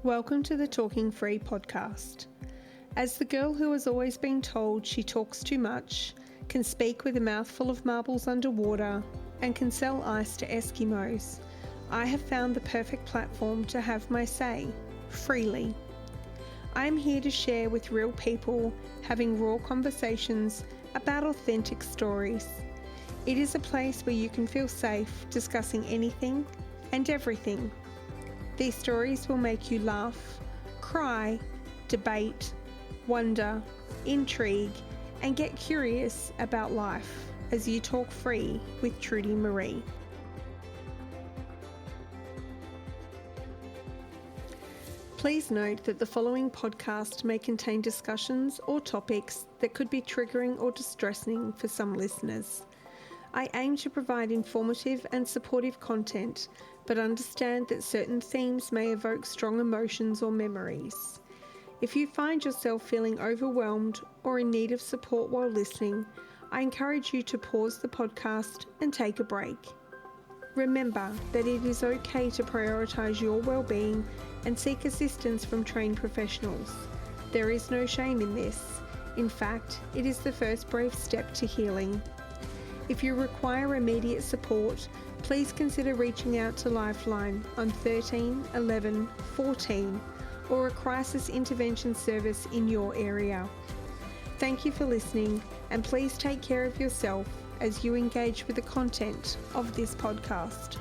Welcome to the Talking Free podcast. As the girl who has always been told she talks too much, can speak with a mouthful of marbles underwater, and can sell ice to Eskimos, I have found the perfect platform to have my say, freely. I am here to share with real people, having raw conversations about authentic stories. It is a place where you can feel safe discussing anything and everything. These stories will make you laugh, cry, debate, wonder, intrigue, and get curious about life as you talk free with Trudy Marie. Please note that the following podcast may contain discussions or topics that could be triggering or distressing for some listeners. I aim to provide informative and supportive content, but understand that certain themes may evoke strong emotions or memories. If you find yourself feeling overwhelmed or in need of support while listening, I encourage you to pause the podcast and take a break. Remember that it is okay to prioritise your well-being and seek assistance from trained professionals. There is no shame in this. In fact, it is the first brave step to healing. If you require immediate support, please consider reaching out to Lifeline on 13 11 14 or a crisis intervention service in your area. Thank you for listening, and please take care of yourself as you engage with the content of this podcast.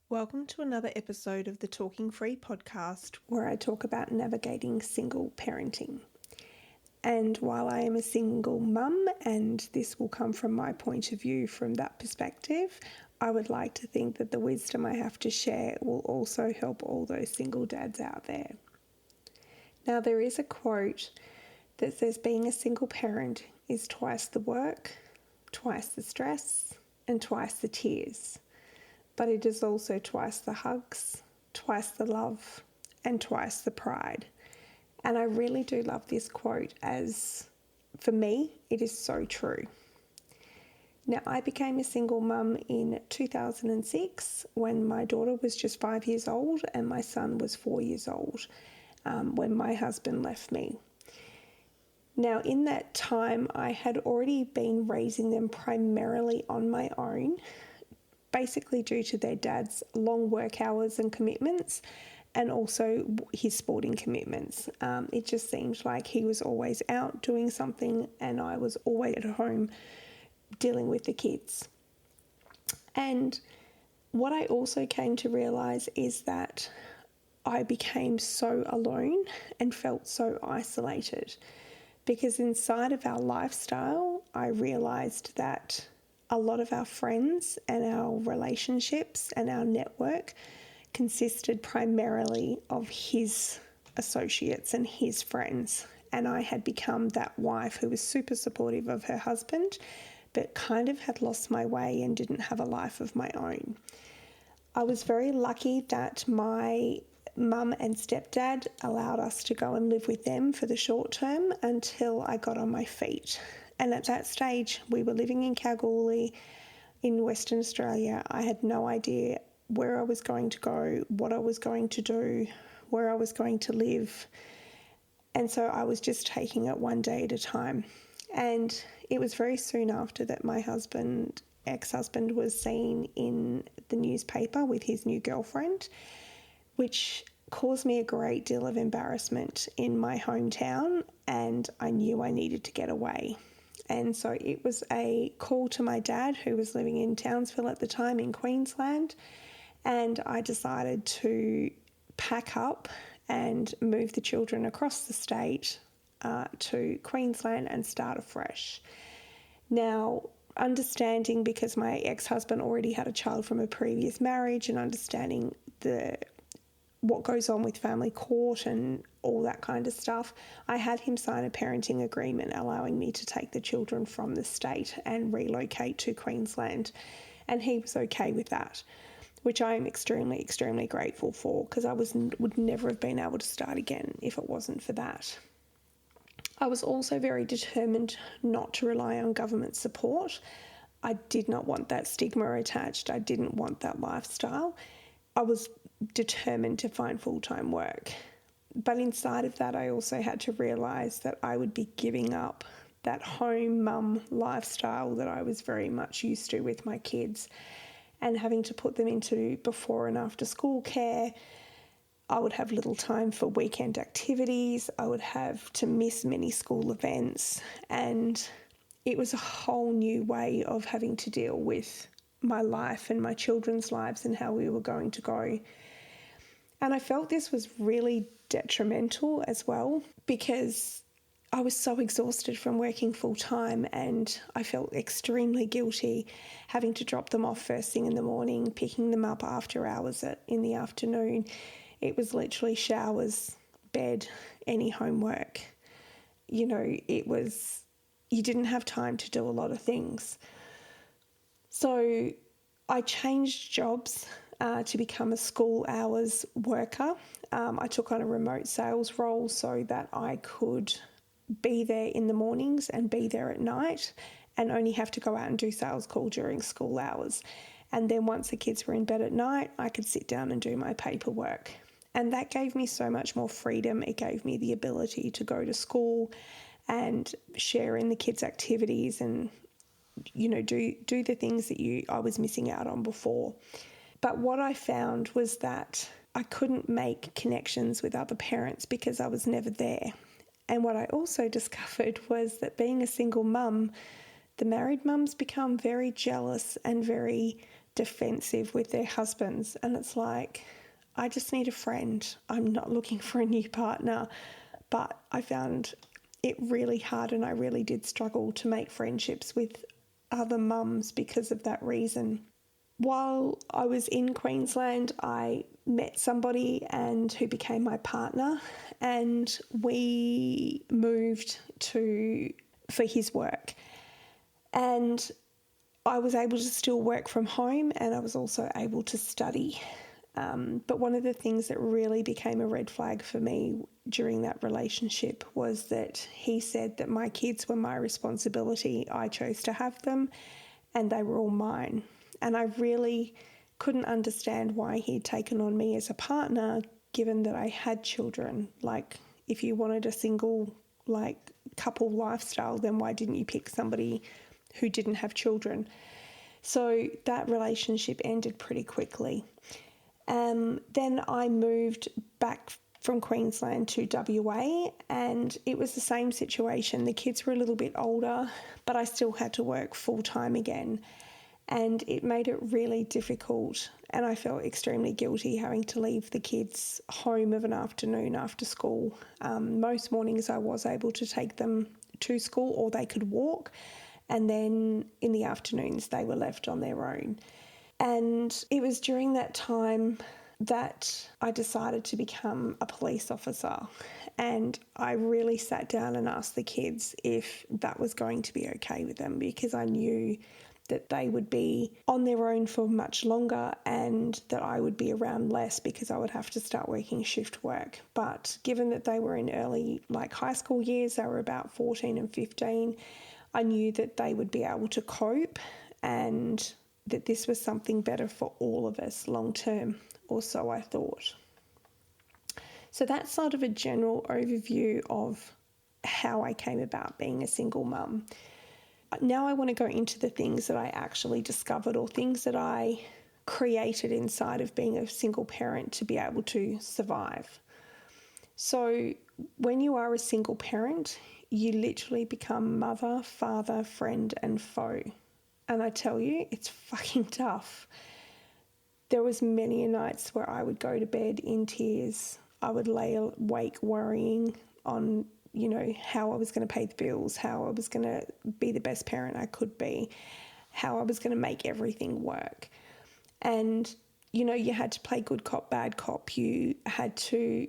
Welcome to another episode of the Talking Free podcast, where I talk about navigating single parenting. And while I am a single mum, and this will come from my point of view from that perspective, I would like to think that the wisdom I have to share will also help all those single dads out there. Now, there is a quote that says being a single parent is twice the work, twice the stress, and twice the tears. But it is also twice the hugs, twice the love, and twice the pride. And I really do love this quote, as for me, it is so true. Now, I became a single mum in 2006 when my daughter was just 5 years old and my son was 4 years old when my husband left me. Now, in that time, I had already been raising them primarily on my own, basically due to their dad's long work hours and commitments, and also his sporting commitments. It just seemed like he was always out doing something and I was always at home dealing with the kids. And what I also came to realise is that I became so alone and felt so isolated, because inside of our lifestyle, I realised that a lot of our friends and our relationships and our network consisted primarily of his associates and his friends. And I had become that wife who was super supportive of her husband, but kind of had lost my way and didn't have a life of my own. I was very lucky that my mum and stepdad allowed us to go and live with them for the short term until I got on my feet. And at that stage, we were living in Kalgoorlie in Western Australia. I had no idea where I was going to go, what I was going to do, where I was going to live. And so I was just taking it one day at a time. And it was very soon after that my ex-husband was seen in the newspaper with his new girlfriend, which caused me a great deal of embarrassment in my hometown, and I knew I needed to get away. And so it was a call to my dad, who was living in Townsville at the time in Queensland, and I decided to pack up and move the children across the state to Queensland and start afresh. Now, understanding, because my ex-husband already had a child from a previous marriage, and understanding what goes on with family court and all that kind of stuff, I had him sign a parenting agreement allowing me to take the children from the state and relocate to Queensland. And he was okay with that, which I am extremely, extremely grateful for, because I would never have been able to start again if it wasn't for that. I was also very determined not to rely on government support. I did not want that stigma attached. I didn't want that lifestyle. I was determined to find full-time work. But inside of that, I also had to realise that I would be giving up that home mum lifestyle that I was very much used to with my kids, and having to put them into before and after school care. I would have little time for weekend activities. I would have to miss many school events. And it was a whole new way of having to deal with my life and my children's lives and how we were going to go. And I felt this was really detrimental as well, because I was so exhausted from working full time, and I felt extremely guilty having to drop them off first thing in the morning, picking them up after hours in the afternoon. It was literally showers, bed, any homework. You didn't have time to do a lot of things. So I changed jobs to become a school hours worker. I took on a remote sales role so that I could be there in the mornings and be there at night, and only have to go out and do sales call during school hours. And then once the kids were in bed at night, I could sit down and do my paperwork. And that gave me so much more freedom. It gave me the ability to go to school and share in the kids' activities and, do the things that I was missing out on before. But what I found was that I couldn't make connections with other parents because I was never there. And what I also discovered was that being a single mum, the married mums become very jealous and very defensive with their husbands. And it's like, I just need a friend. I'm not looking for a new partner. But I found it really hard, and I really did struggle to make friendships with other mums because of that reason. While I was in Queensland, I met somebody who became my partner, and we moved for his work. And I was able to still work from home, and I was also able to study. But one of the things that really became a red flag for me during that relationship was that he said that my kids were my responsibility. I chose to have them, and they were all mine. And I really couldn't understand why he'd taken on me as a partner, given that I had children. Like, if you wanted a single, couple lifestyle, then why didn't you pick somebody who didn't have children? So that relationship ended pretty quickly. Then I moved back from Queensland to WA, and it was the same situation. The kids were a little bit older, but I still had to work full time again. And it made it really difficult, and I felt extremely guilty having to leave the kids home of an afternoon after school. Most mornings I was able to take them to school, or they could walk, and then in the afternoons they were left on their own. And it was during that time that I decided to become a police officer, and I really sat down and asked the kids if that was going to be okay with them, because I knew that they would be on their own for much longer and that I would be around less because I would have to start working shift work. But given that they were in early, high school years, they were about 14 and 15, I knew that they would be able to cope and that this was something better for all of us long term, or so I thought. So that's sort of a general overview of how I came about being a single mum. Now I want to go into the things that I actually discovered, or things that I created inside of being a single parent to be able to survive. So when you are a single parent, you literally become mother, father, friend, and foe. And I tell you, it's fucking tough. There was many nights where I would go to bed in tears. I would lay awake worrying on how I was going to pay the bills, how I was going to be the best parent I could be, how I was going to make everything work. And, you had to play good cop, bad cop. You had to,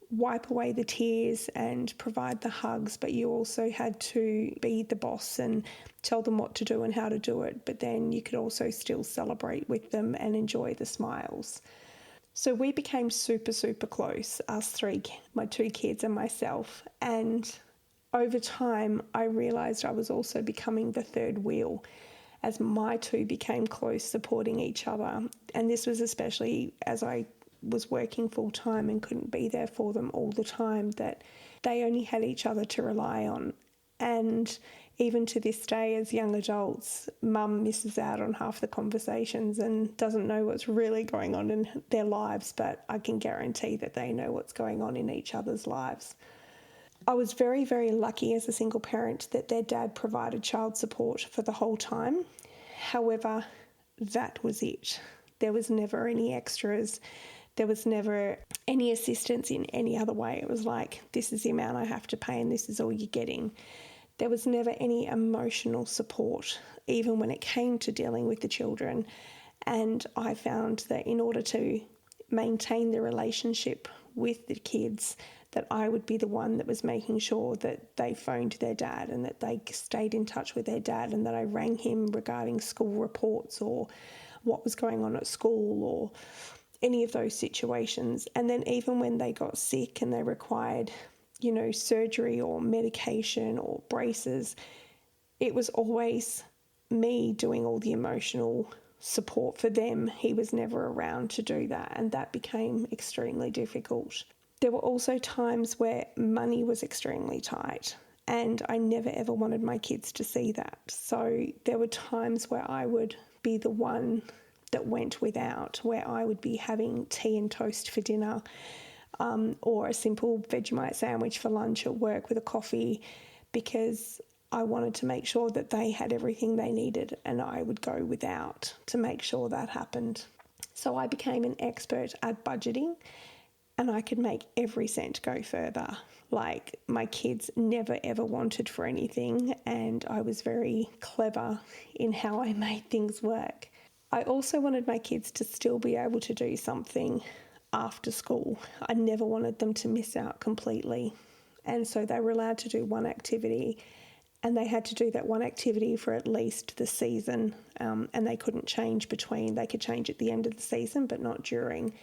wipe away the tears and provide the hugs, but you also had to be the boss and tell them what to do and how to do it. But then you could also still celebrate with them and enjoy the smiles. So we became super, super close, us three, my two kids and myself. And over time, I realised I was also becoming the third wheel. as my two became close, supporting each other. And this was especially as I was working full time and couldn't be there for them all the time, that they only had each other to rely on. And even to this day, as young adults, mum misses out on half the conversations and doesn't know what's really going on in their lives, but I can guarantee that they know what's going on in each other's lives. I was very, very lucky as a single parent that their dad provided child support for the whole time. However, that was it. There was never any extras. There was never any assistance in any other way. It was like, this is the amount I have to pay and this is all you're getting. There was never any emotional support, even when it came to dealing with the children. And I found that in order to maintain the relationship with the kids, that I would be the one that was making sure that they phoned their dad and that they stayed in touch with their dad, and that I rang him regarding school reports or what was going on at school or any of those situations. And then even when they got sick and they required, surgery or medication or braces, it was always me doing all the emotional support for them. He was never around to do that, and that became extremely difficult. There were also times where money was extremely tight, and I never ever wanted my kids to see that. So there were times where I would be the one that went without, where I would be having tea and toast for dinner, or a simple Vegemite sandwich for lunch at work with a coffee, because I wanted to make sure that they had everything they needed, and I would go without to make sure that happened. So I became an expert at budgeting, and I could make every cent go further. Like, my kids never ever wanted for anything, and I was very clever in how I made things work. I also wanted my kids to still be able to do something after school. I never wanted them to miss out completely. And so they were allowed to do one activity, and they had to do that one activity for at least the season, and they couldn't change between. They could change at the end of the season, but not during.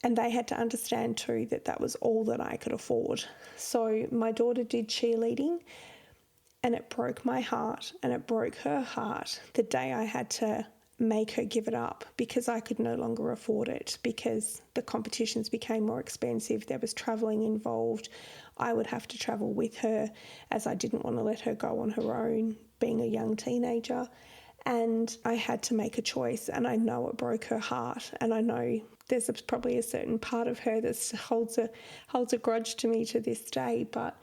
And they had to understand too that that was all that I could afford. So my daughter did cheerleading, and it broke my heart, and it broke her heart the day I had to make her give it up, because I could no longer afford it, because the competitions became more expensive. There was travelling involved. I would have to travel with her, as I didn't want to let her go on her own, being a young teenager. And I had to make a choice, and I know it broke her heart, and I know there's probably a certain part of her that holds a grudge to me to this day, but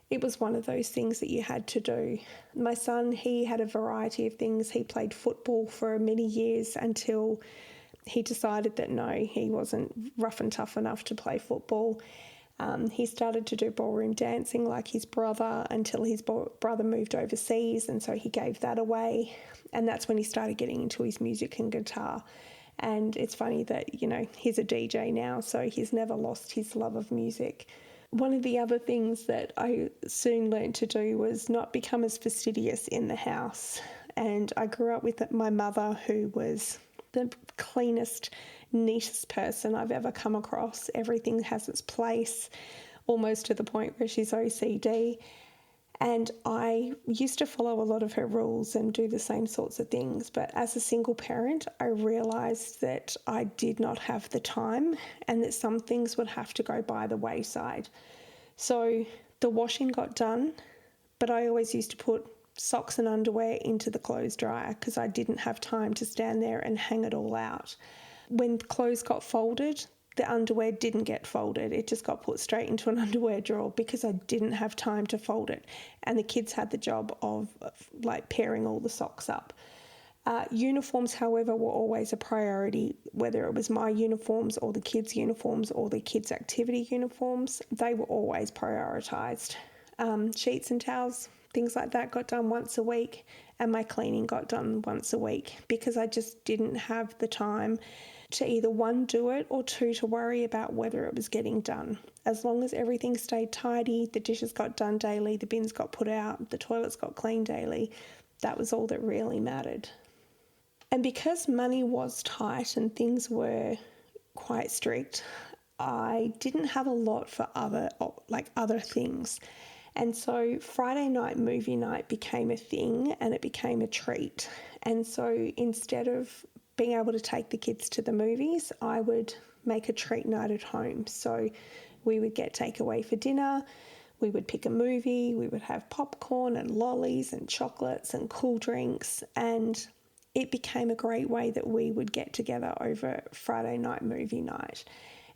it was one of those things that you had to do. My son, he had a variety of things. He played football for many years until he decided that no, he wasn't rough and tough enough to play football. He started to do ballroom dancing like his brother until his brother moved overseas, and so he gave that away. And that's when he started getting into his music and guitar. And it's funny that, he's a DJ now, so he's never lost his love of music. One of the other things that I soon learned to do was not become as fastidious in the house. And I grew up with my mother, who was the cleanest, neatest person I've ever come across. Everything has its place, almost to the point where she's OCD. And I used to follow a lot of her rules and do the same sorts of things. But as a single parent, I realised that I did not have the time, and that some things would have to go by the wayside. So the washing got done, but I always used to put socks and underwear into the clothes dryer because I didn't have time to stand there and hang it all out. When clothes got folded, the underwear didn't get folded. It just got put straight into an underwear drawer because I didn't have time to fold it. And the kids had the job of pairing all the socks up. Uniforms, however, were always a priority, whether it was my uniforms or the kids' uniforms or the kids' activity uniforms. They were always prioritised. Sheets and towels, things like that got done once a week, and my cleaning got done once a week because I just didn't have the time to either one, do it, or two, to worry about whether it was getting done. As long as everything stayed tidy, the dishes got done daily, the bins got put out, the toilets got cleaned daily, that was all that really mattered. And because money was tight and things were quite strict, I didn't have a lot for other things. And so Friday night movie night became a thing and it became a treat. And so instead of being able to take the kids to the movies, I would make a treat night at home. So we would get takeaway for dinner, we would pick a movie, we would have popcorn and lollies and chocolates and cool drinks, and it became a great way that we would get together over Friday night movie night.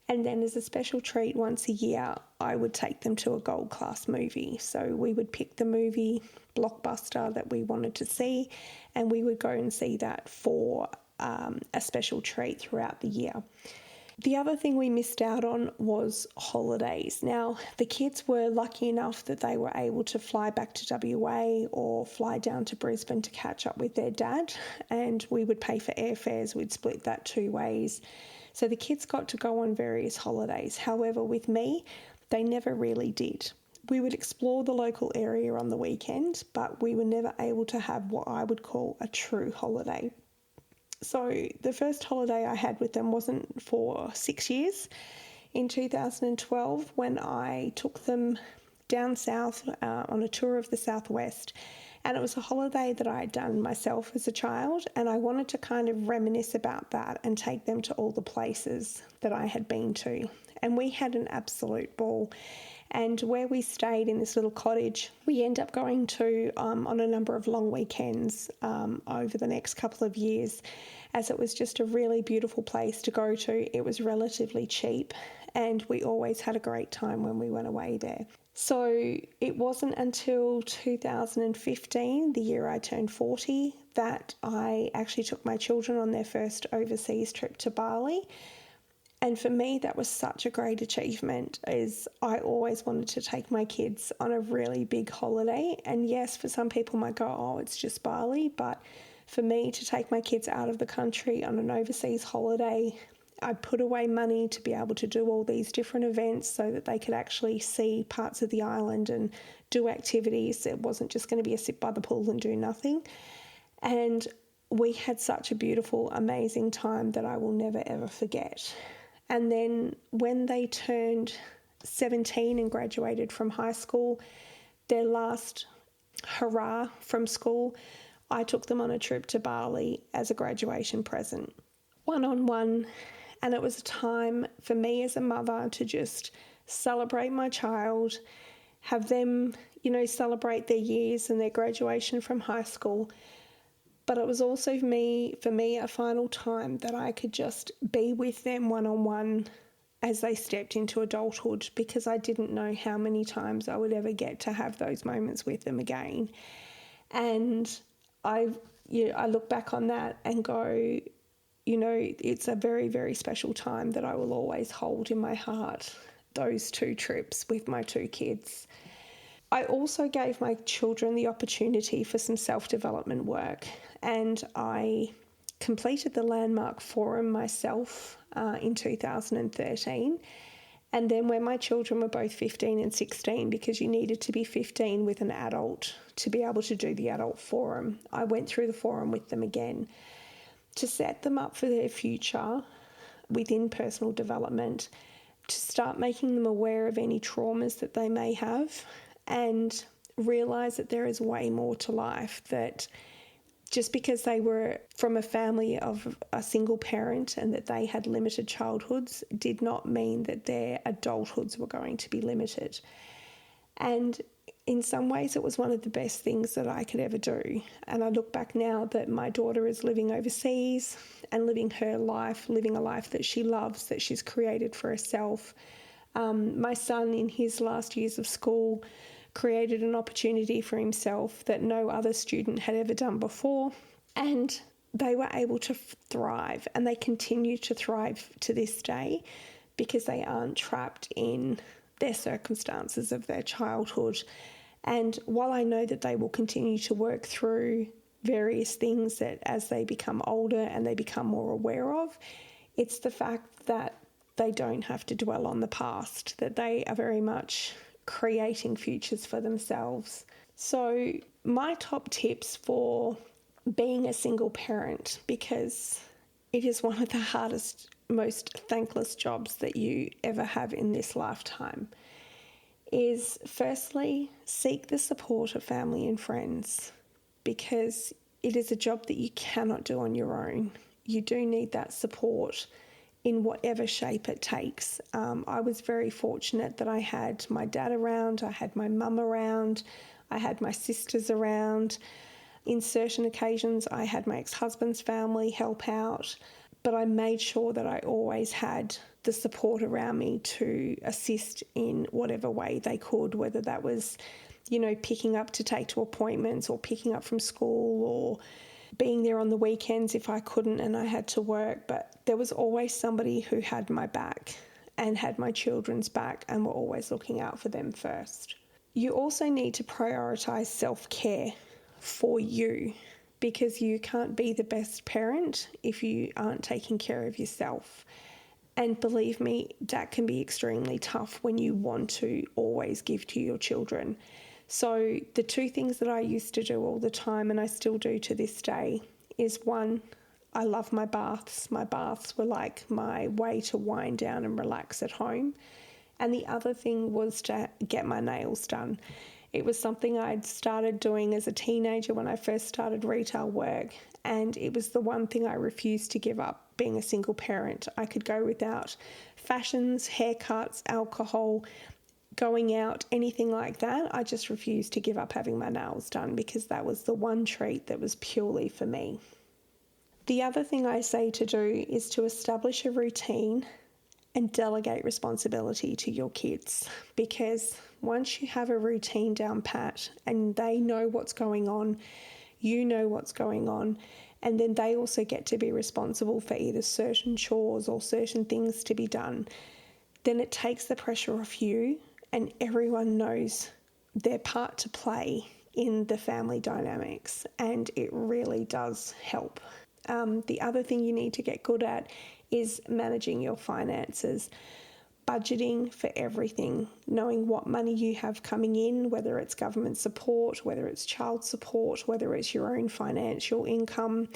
And then as a special treat once a year, I would take them to a gold class movie. So we would pick the movie blockbuster that we wanted to see, and we would go and see that for a special treat throughout the year. The other thing we missed out on was holidays. Now, the kids were lucky enough that they were able to fly back to WA or fly down to Brisbane to catch up with their dad, and we would pay for airfares. We'd split that 2 ways. So the kids got to go on various holidays. However, with me, they never really did. We would explore the local area on the weekend, but we were never able to have what I would call a true holiday. So the first holiday I had with them wasn't for 6 years. In 2012, when I took them down south on a tour of the southwest, and it was a holiday that I had done myself as a child, and I wanted to kind of reminisce about that and take them to all the places that I had been to. And we had an absolute ball. And where we stayed in this little cottage, we end up going to on a number of long weekends over the next couple of years, as it was just a really beautiful place to go to. It was relatively cheap, and we always had a great time when we went away there. So it wasn't until 2015, the year I turned 40, that I actually took my children on their first overseas trip to Bali. And for me, that was such a great achievement, as I always wanted to take my kids on a really big holiday. And yes, for some people might go, oh, it's just Bali. But for me, to take my kids out of the country on an overseas holiday, I put away money to be able to do all these different events so that they could actually see parts of the island and do activities. It wasn't just going to be a sit by the pool and do nothing. And we had such a beautiful, amazing time that I will never, ever forget. And then when they turned 17 and graduated from high school, their last hurrah from school, I took them on a trip to Bali as a graduation present, one-on-one. And it was a time for me as a mother to just celebrate my child, have them, celebrate their years and their graduation from high school. But it was also for me a final time that I could just be with them one-on-one as they stepped into adulthood, because I didn't know how many times I would ever get to have those moments with them again. And I look back on that and go, it's a very, very special time that I will always hold in my heart, those 2 trips with my 2 kids. I also gave my children the opportunity for some self-development work, and I completed the Landmark Forum myself in 2013. And then when my children were both 15 and 16, because you needed to be 15 with an adult to be able to do the adult forum, I went through the forum with them again to set them up for their future within personal development, to start making them aware of any traumas that they may have, and realise that there is way more to life, that just because they were from a family of a single parent and that they had limited childhoods did not mean that their adulthoods were going to be limited. And in some ways it was one of the best things that I could ever do. And I look back now that my daughter is living overseas and living her life, living a life that she loves, that she's created for herself. My son, in his last years of school, created an opportunity for himself that no other student had ever done before, and they were able to thrive, and they continue to thrive to this day because they aren't trapped in their circumstances of their childhood. And while I know that they will continue to work through various things that as they become older and they become more aware of, it's the fact that they don't have to dwell on the past, that they are very much creating futures for themselves. So my top tips for being a single parent, because it is one of the hardest, most thankless jobs that you ever have in this lifetime, is firstly, seek the support of family and friends, because it is a job that you cannot do on your own. You do need that support in whatever shape it takes. I was very fortunate that I had my dad around, I had my mum around, I had my sisters around. In certain occasions, I had my ex-husband's family help out, but I made sure that I always had the support around me to assist in whatever way they could, whether that was, picking up to take to appointments or picking up from school or being there on the weekends if I couldn't and I had to work. But there was always somebody who had my back and had my children's back and were always looking out for them first. You also need to prioritise self-care for you, because you can't be the best parent if you aren't taking care of yourself. And believe me, that can be extremely tough when you want to always give to your children. So the two things that I used to do all the time, and I still do to this day, is one, I love my baths. My baths were like my way to wind down and relax at home. And the other thing was to get my nails done. It was something I'd started doing as a teenager when I first started retail work, and it was the one thing I refused to give up being a single parent. I could go without fashions, haircuts, alcohol, going out, anything like that. I just refused to give up having my nails done because that was the one treat that was purely for me. The other thing I say to do is to establish a routine and delegate responsibility to your kids, because once you have a routine down pat and they know what's going on, you know what's going on, and then they also get to be responsible for either certain chores or certain things to be done, then it takes the pressure off you and everyone knows their part to play in the family dynamics, and it really does help. The other thing you need to get good at is managing your finances, budgeting for everything, knowing what money you have coming in, whether it's government support, whether it's child support, whether it's your own financial income,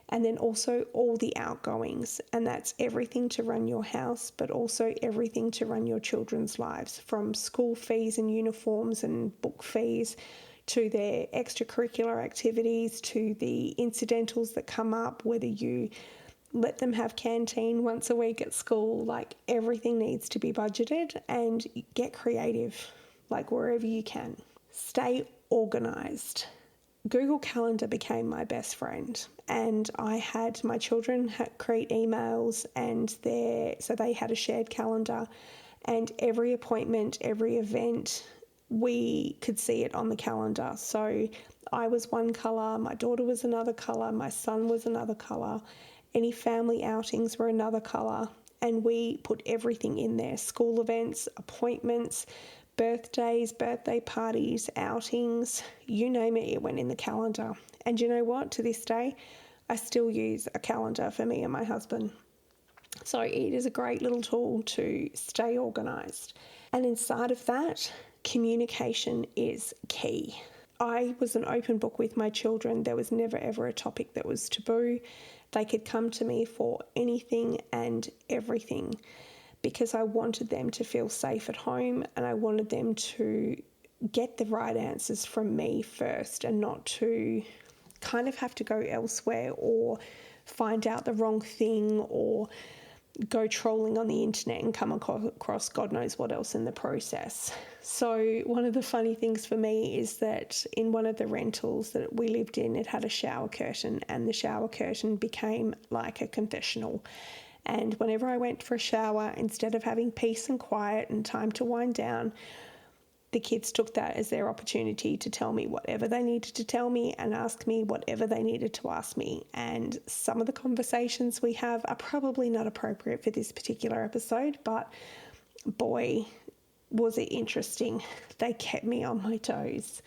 and then also all the outgoings. And that's everything to run your house, but also everything to run your children's lives, from school fees and uniforms and book fees to their extracurricular activities, to the incidentals that come up, whether you let them have canteen once a week at school. Like, everything needs to be budgeted, and get creative, like wherever you can. Stay organised. Google Calendar became my best friend, and I had my children create emails, and so they had a shared calendar, and every appointment, every event, we could see it on the calendar. So I was one colour, my daughter was another colour, my son was another colour, any family outings were another colour, and we put everything in there: school events, appointments, birthdays, birthday parties, outings, you name it, it went in the calendar. And you know what? To this day, I still use a calendar for me and my husband. So it is a great little tool to stay organised. And inside of that, communication is key. I was an open book with my children. There was never ever a topic that was taboo. They could come to me for anything and everything, because I wanted them to feel safe at home, and I wanted them to get the right answers from me first, and not to kind of have to go elsewhere or find out the wrong thing or go trolling on the internet and come across God knows what else in the process. So one of the funny things for me is that in one of the rentals that we lived in, it had a shower curtain, and the shower curtain became like a confessional. And whenever I went for a shower, instead of having peace and quiet and time to wind down, the kids took that as their opportunity to tell me whatever they needed to tell me and ask me whatever they needed to ask me. And some of the conversations we have are probably not appropriate for this particular episode, but boy, was it interesting. They kept me on my toes.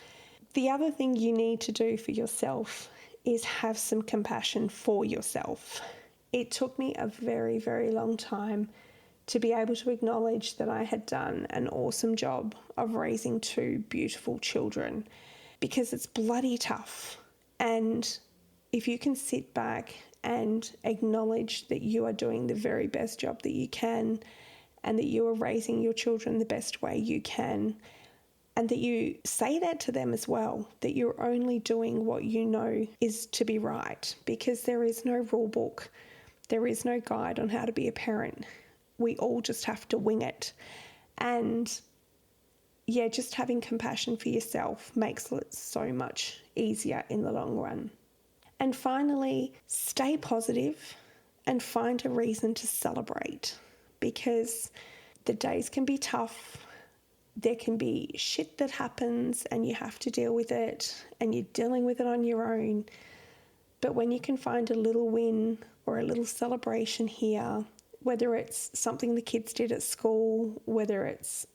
The other thing you need to do for yourself is have some compassion for yourself. It took me a very, very long time to be able to acknowledge that I had done an awesome job of raising two beautiful children, because it's bloody tough. And if you can sit back and acknowledge that you are doing the very best job that you can, and that you are raising your children the best way you can. And that you say that to them as well, that you're only doing what you know is to be right, because there is no rule book. There is no guide on how to be a parent. We all just have to wing it. And yeah, just having compassion for yourself makes it so much easier in the long run. And finally, stay positive and find a reason to celebrate, because the days can be tough. There can be shit that happens and you have to deal with it and you're dealing with it on your own. But when you can find a little win or a little celebration here, whether it's something the kids did at school, whether it's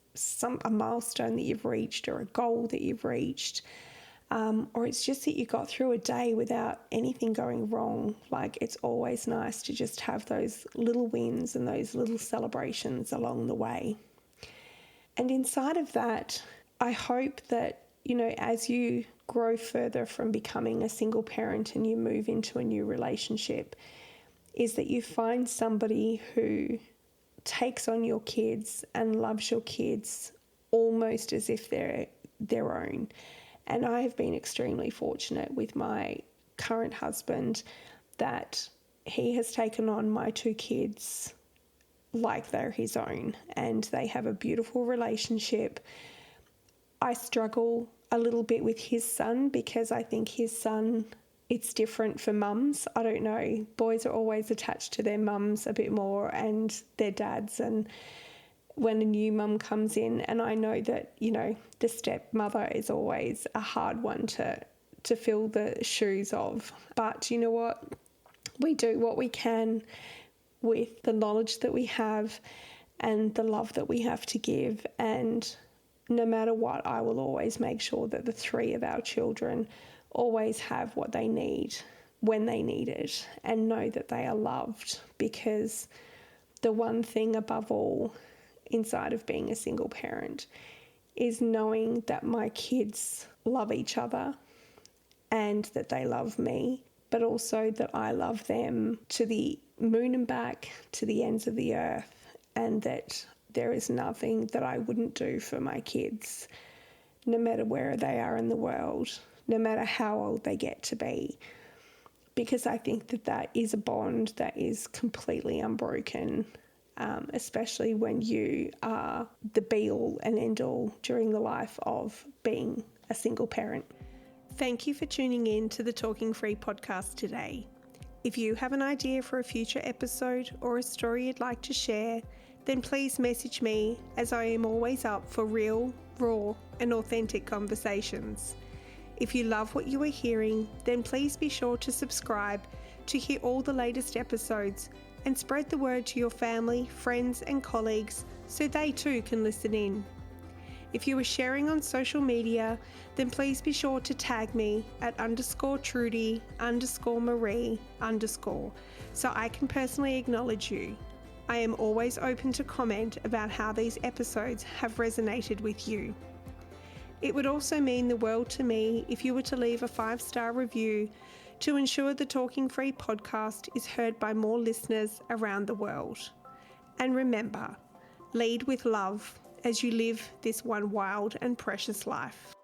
a milestone that you've reached or a goal that you've reached, or it's just that you got through a day without anything going wrong, like it's always nice to just have those little wins and those little celebrations along the way. And inside of that, I hope that, as you grow further from becoming a single parent and you move into a new relationship, is that you find somebody who takes on your kids and loves your kids almost as if they're their own. And I have been extremely fortunate with my current husband that he has taken on my two kids like they're his own, and they have a beautiful relationship. I struggle a little bit with his son because I think his son, it's different for mums. I don't know. Boys are always attached to their mums a bit more and their dads, and when a new mum comes in, and I know that, the stepmother is always a hard one to fill the shoes of. But you know what? We do what we can with the knowledge that we have and the love that we have to give. And no matter what, I will always make sure that the three of our children always have what they need when they need it, and know that they are loved, because the one thing above all inside of being a single parent is knowing that my kids love each other and that they love me, but also that I love them to the moon and back, to the ends of the earth, and that there is nothing that I wouldn't do for my kids, no matter where they are in the world, no matter how old they get to be, because I think that is a bond that is completely unbroken, especially when you are the be-all and end-all during the life of being a single parent. Thank you for tuning in to the Talking Free podcast today. If you have an idea for a future episode or a story you'd like to share, then please message me, as I am always up for real, raw, and authentic conversations. If you love what you are hearing, then please be sure to subscribe to hear all the latest episodes, and spread the word to your family, friends, and colleagues so they too can listen in. If you are sharing on social media, then please be sure to tag me at _Trudy_Marie_ so I can personally acknowledge you. I am always open to comment about how these episodes have resonated with you. It would also mean the world to me if you were to leave a 5-star review to ensure the Talking Free podcast is heard by more listeners around the world. And remember, lead with love as you live this one wild and precious life.